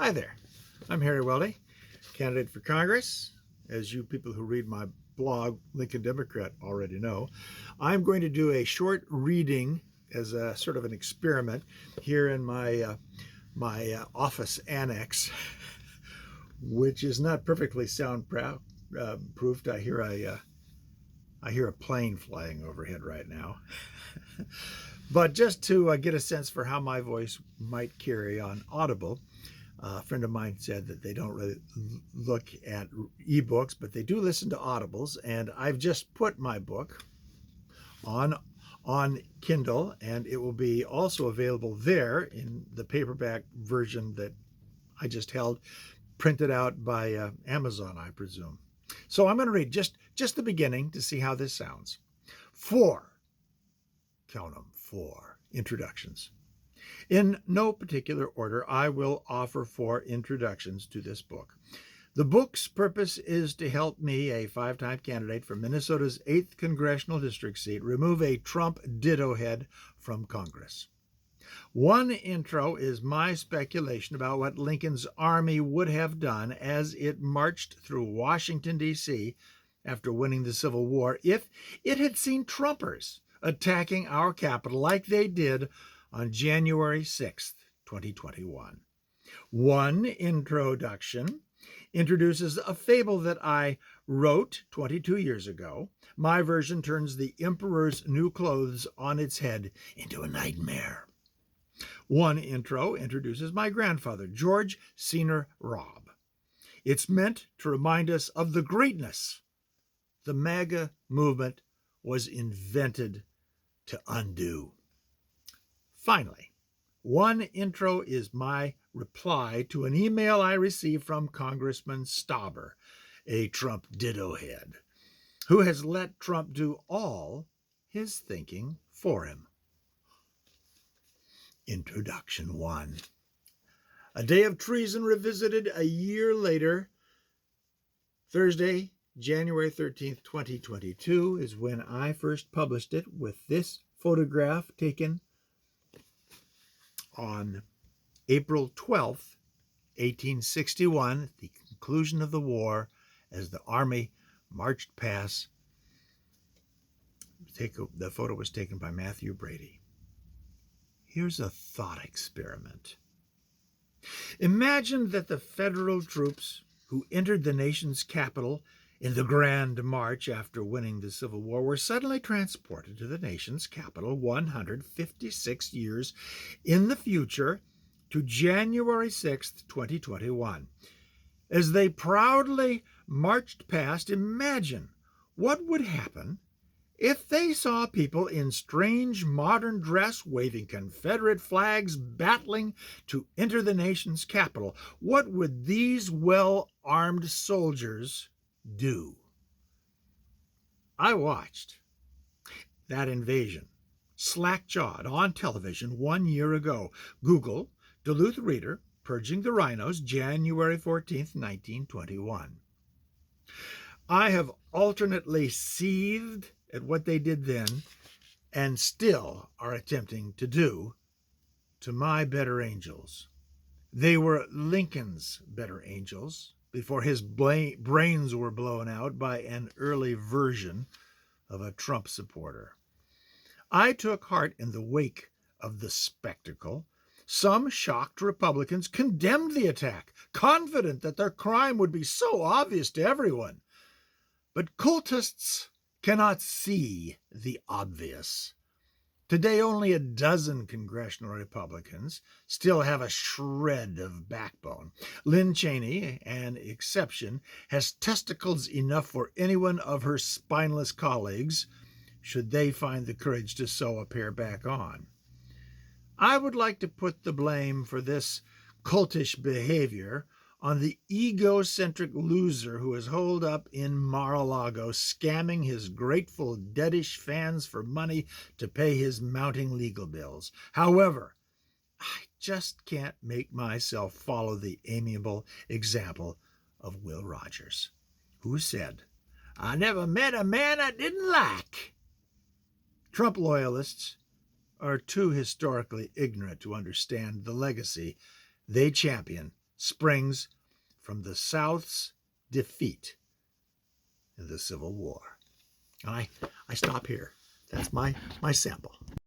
Hi there, I'm Harry Welty, candidate for Congress. As you people who read my blog, Lincoln Democrat, already know, I'm going to do a short reading as a sort of an experiment here in my office annex, which is not perfectly soundproofed. I hear a plane flying overhead right now. But just to get a sense for how my voice might carry on Audible, a friend of mine said that they don't really look at ebooks, but they do listen to Audibles. And I've just put my book on Kindle, and it will be also available there in the paperback version that I just held, printed out by Amazon, I presume. So I'm going to read just the beginning to see how this sounds. 4, count them, 4 introductions. In no particular order, I will offer 4 introductions to this book. The book's purpose is to help me, a 5-time candidate for Minnesota's 8th congressional district seat, remove a Trump ditto head from Congress. One intro is my speculation about what Lincoln's army would have done as it marched through Washington, D.C. after winning the Civil War if it had seen Trumpers attacking our capital like they did on January 6th, 2021. One introduction introduces a fable that I wrote 22 years ago. My version turns the emperor's new clothes on its head into a nightmare. One intro introduces my grandfather, George Senior Robb. It's meant to remind us of the greatness the MAGA movement was invented to undo. Finally, one intro is my reply to an email I received from Congressman Stauber, a Trump ditto head, who has let Trump do all his thinking for him. Introduction 1. A Day of Treason Revisited a year later, Thursday, January 13th, 2022, is when I first published it, with this photograph taken on April 12th, 1861, the conclusion of the war, as the army marched past. The photo was taken by Matthew Brady. Here's a thought experiment. Imagine that the federal troops who entered the nation's capital in the Grand March after winning the Civil War were suddenly transported to the nation's capital 156 years in the future, to January 6th, 2021. As they proudly marched past, imagine what would happen if they saw people in strange modern dress waving Confederate flags battling to enter the nation's capital. What would these well-armed soldiers do? I watched that invasion, slack-jawed, on television 1 year ago. Google Duluth Reader, Purging the Rhinos, January 14th, 1921. I have alternately seethed at what they did then and still are attempting to do to my better angels. They were Lincoln's better angels before his brains were blown out by an early version of a Trump supporter. I took heart in the wake of the spectacle. Some shocked Republicans condemned the attack, confident that their crime would be so obvious to everyone. But cultists cannot see the obvious. Today, only a dozen congressional Republicans still have a shred of backbone. Lynn Cheney, an exception, has testicles enough for any one of her spineless colleagues, should they find the courage to sew a pair back on. I would like to put the blame for this cultish behavior on the egocentric loser who is holed up in Mar-a-Lago, scamming his grateful, deadish fans for money to pay his mounting legal bills. However, I just can't make myself follow the amiable example of Will Rogers, who said, "I never met a man I didn't like." Trump loyalists are too historically ignorant to understand the legacy they champion springs from the South's defeat in the Civil War. And I stop here. That's my sample.